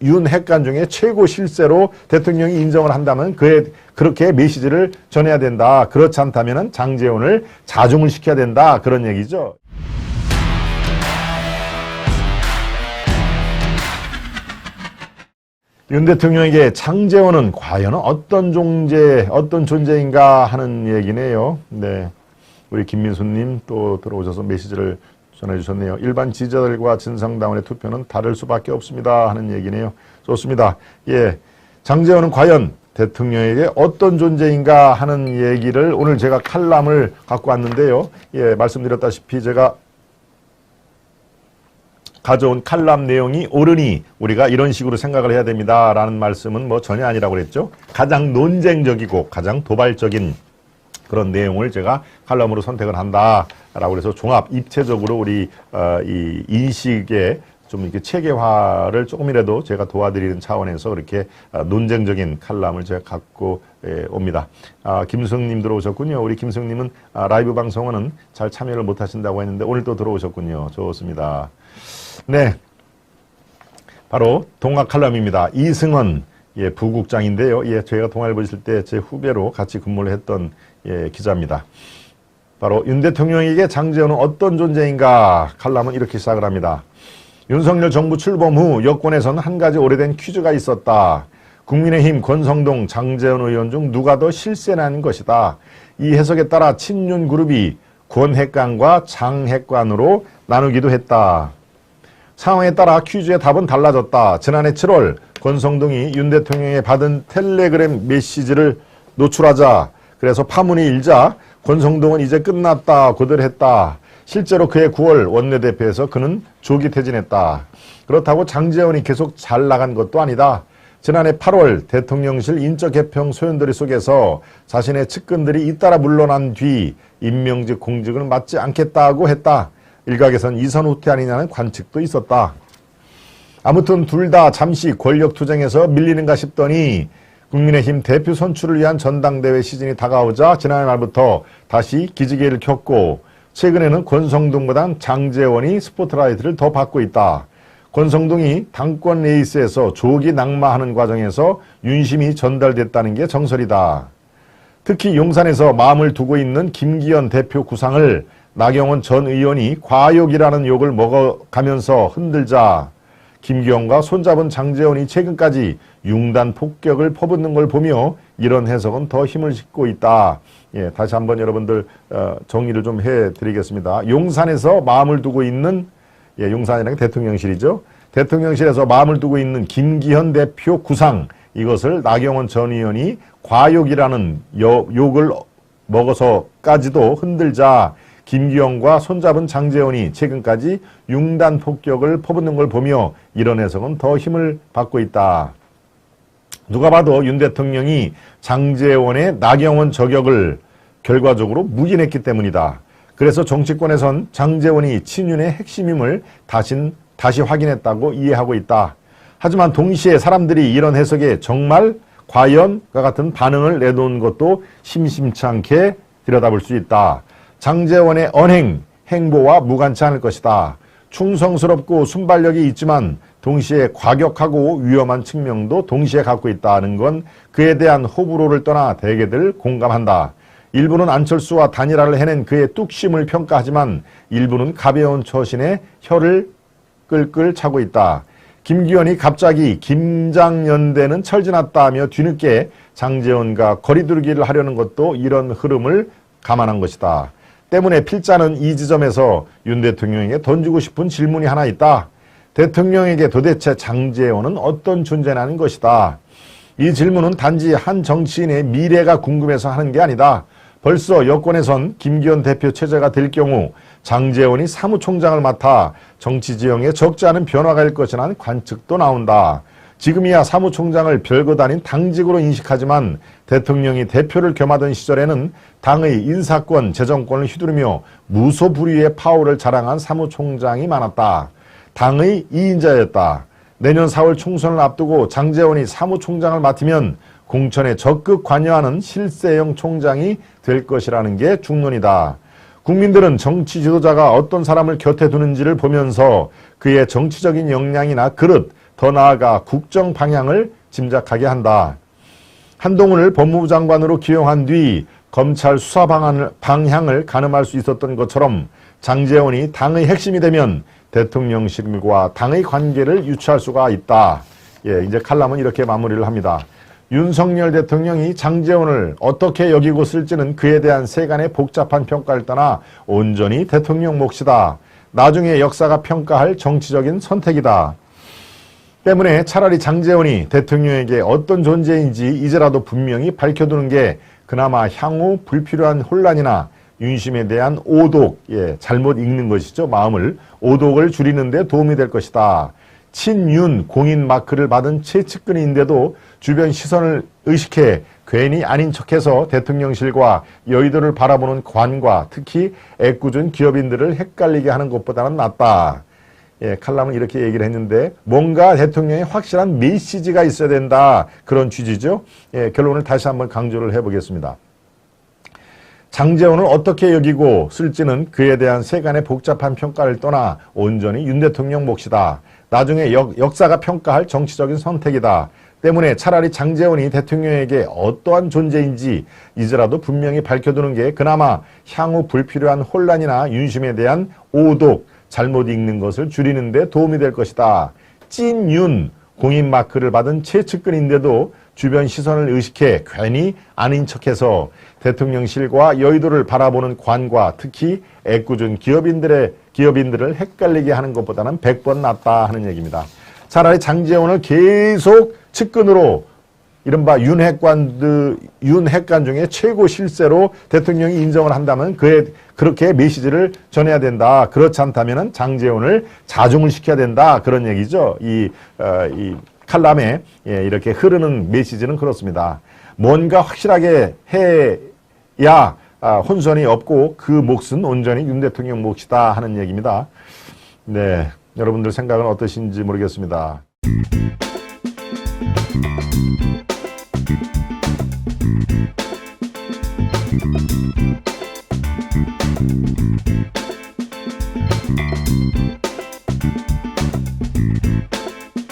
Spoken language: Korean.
윤핵관 중에 최고 실세로 대통령이 인정을 한다면 그렇게 메시지를 전해야 된다. 그렇지 않다면 장제원을 자중을 시켜야 된다. 그런 얘기죠. 윤 대통령에게 장제원은 과연 어떤 존재인가 하는 얘기네요. 네, 우리 김민수님 또 들어오셔서 메시지를 전해주셨네요. 일반 지지자들과 진성당원의 투표는 다를 수밖에 없습니다 하는 얘기네요. 좋습니다. 예, 장제원은 과연 대통령에게 어떤 존재인가 하는 얘기를 오늘 제가 칼럼을 갖고 왔는데요. 예, 말씀드렸다시피 제가 가져온 칼럼 내용이 옳으니 우리가 이런 식으로 생각을 해야 됩니다 라는 말씀은 뭐 전혀 아니라고 그랬죠. 가장 논쟁적이고 가장 도발적인 그런 내용을 제가 칼럼으로 선택을 한다라고 해서 종합 입체적으로 우리 이 인식에 좀 이렇게 체계화를 조금이라도 제가 도와드리는 차원에서 이렇게 논쟁적인 칼럼을 제가 갖고 옵니다. 김승님 들어오셨군요. 우리 김승님은 라이브 방송은 잘 참여를 못 하신다고 했는데 오늘 또 들어오셨군요. 좋습니다. 네, 바로 동아 칼럼입니다. 이승헌 부국장인데요. 예, 저희가 동아일보 있을 때 제 후배로 같이 근무를 했던 기자입니다. 바로 윤 대통령에게 장제원은 어떤 존재인가 칼럼은 이렇게 시작을 합니다. 윤석열 정부 출범 후 여권에서는 한 가지 오래된 퀴즈가 있었다. 국민의힘 권성동 장제원 의원 중 누가 더 실세라는 것이다. 이 해석에 따라 친윤 그룹이 권핵관과 장핵관으로 나누기도 했다. 상황에 따라 퀴즈의 답은 달라졌다. 지난해 7월 권성동이 윤 대통령에 받은 텔레그램 메시지를 노출하자 그래서 파문이 일자 권성동은 이제 끝났다 고들 했다. 실제로 그해 9월 원내대표에서 그는 조기 퇴진했다. 그렇다고 장제원이 계속 잘 나간 것도 아니다. 지난해 8월 대통령실 인적 개평 소연들이 속에서 자신의 측근들이 잇따라 물러난 뒤 임명직 공직을 맡지 않겠다고 했다. 일각에선 이선 후퇴 아니냐는 관측도 있었다. 아무튼 둘 다 잠시 권력 투쟁에서 밀리는가 싶더니 국민의힘 대표 선출을 위한 전당대회 시즌이 다가오자 지난해 말부터 다시 기지개를 켰고 최근에는 권성동보단 장제원이 스포트라이트를 더 받고 있다. 권성동이 당권 레이스에서 조기 낙마하는 과정에서 윤심이 전달됐다는 게 정설이다. 특히 용산에서 마음을 두고 있는 김기현 대표 구상을 나경원 전 의원이 과욕이라는 욕을 먹어가면서 흔들자 김기현과 손잡은 장제원이 최근까지 융단 폭격을 퍼붓는 걸 보며 이런 해석은 더 힘을 싣고 있다. 예, 다시 한번 여러분들 정리를 좀 해드리겠습니다. 용산에서 마음을 두고 있는 용산이라는 게 대통령실이죠. 대통령실에서 마음을 두고 있는 김기현 대표 구상 이것을 나경원 전 의원이 과욕이라는 욕을 먹어서까지도 흔들자 김기현과 손잡은 장제원이 최근까지 융단 폭격을 퍼붓는 걸 보며 이런 해석은 더 힘을 받고 있다. 누가 봐도 윤 대통령이 장제원의 나경원 저격을 결과적으로 묵인했기 때문이다. 그래서 정치권에선 장제원이 친윤의 핵심임을 다시 확인했다고 이해하고 있다. 하지만 동시에 사람들이 이런 해석에 정말 과연과 같은 반응을 내놓은 것도 심심치 않게 들여다볼 수 있다. 장제원의 언행, 행보와 무관치 않을 것이다. 충성스럽고 순발력이 있지만 동시에 과격하고 위험한 측면도 동시에 갖고 있다는 건 그에 대한 호불호를 떠나 대개들 공감한다. 일부는 안철수와 단일화를 해낸 그의 뚝심을 평가하지만 일부는 가벼운 처신에 혀를 끌끌 차고 있다. 김기현이 갑자기 김장연대는 철지났다며 뒤늦게 장제원과 거리두기를 하려는 것도 이런 흐름을 감안한 것이다. 때문에 필자는 이 지점에서 윤 대통령에게 던지고 싶은 질문이 하나 있다. 대통령에게 도대체 장제원은 어떤 존재라는 것이다. 이 질문은 단지 한 정치인의 미래가 궁금해서 하는 게 아니다. 벌써 여권에선 김기현 대표 체제가 될 경우 장제원이 사무총장을 맡아 정치 지형에 적지 않은 변화가 일 것이라는 관측도 나온다. 지금이야 사무총장을 별것 아닌 당직으로 인식하지만 대통령이 대표를 겸하던 시절에는 당의 인사권, 재정권을 휘두르며 무소불위의 파워를 자랑한 사무총장이 많았다. 당의 2인자였다. 내년 4월 총선을 앞두고 장제원이 사무총장을 맡으면 공천에 적극 관여하는 실세형 총장이 될 것이라는 게 중론이다. 국민들은 정치 지도자가 어떤 사람을 곁에 두는지를 보면서 그의 정치적인 역량이나 그릇, 더 나아가 국정 방향을 짐작하게 한다. 한동훈을 법무부 장관으로 기용한 뒤 검찰 수사 방향을 가늠할 수 있었던 것처럼 장제원이 당의 핵심이 되면 대통령실과 당의 관계를 유추할 수가 있다. 예, 이제 칼럼은 이렇게 마무리를 합니다. 윤석열 대통령이 장제원을 어떻게 여기고 쓸지는 그에 대한 세간의 복잡한 평가를 떠나 온전히 대통령 몫이다. 나중에 역사가 평가할 정치적인 선택이다. 때문에 차라리 장제원이 대통령에게 어떤 존재인지 이제라도 분명히 밝혀두는 게 그나마 향후 불필요한 혼란이나 윤심에 대한 오독, 예, 잘못 읽는 것이죠. 마음을 오독을 줄이는 데 도움이 될 것이다. 친윤 공인 마크를 받은 최측근인데도 주변 시선을 의식해 괜히 아닌 척해서 대통령실과 여의도를 바라보는 관과 특히 애꿎은 기업인들을 헷갈리게 하는 것보다는 낫다. 예, 칼럼은 이렇게 얘기를 했는데 뭔가 대통령의 확실한 메시지가 있어야 된다. 그런 취지죠. 예, 결론을 다시 한번 강조를 해보겠습니다. 장제원을 어떻게 여기고 쓸지는 그에 대한 세간의 복잡한 평가를 떠나 온전히 윤 대통령 몫이다. 나중에 역사가 평가할 정치적인 선택이다. 때문에 차라리 장제원이 대통령에게 어떠한 존재인지 이제라도 분명히 밝혀두는 게 그나마 향후 불필요한 혼란이나 윤심에 대한 오독, 잘못 읽는 것을 줄이는 데 도움이 될 것이다. 찐윤 공인 마크를 받은 최측근인데도 주변 시선을 의식해 괜히 아닌 척해서 대통령실과 여의도를 바라보는 관과 특히 애꿎은 기업인들을 het갈리게 하는 것보다는 100번 낫다 하는 얘기입니다. 차라리 장제원을 계속 측근으로 이른바 윤핵관 중에 최고 실세로 대통령이 인정을 한다면 그렇게 메시지를 전해야 된다. 그렇지 않다면 장제원을 자중을 시켜야 된다. 그런 얘기죠. 이 칼럼에 이렇게 흐르는 메시지는 그렇습니다. 뭔가 확실하게 해야 혼선이 없고 그 몫은 온전히 윤 대통령 몫이다 하는 얘기입니다. 네, 여러분들 생각은 어떠신지 모르겠습니다.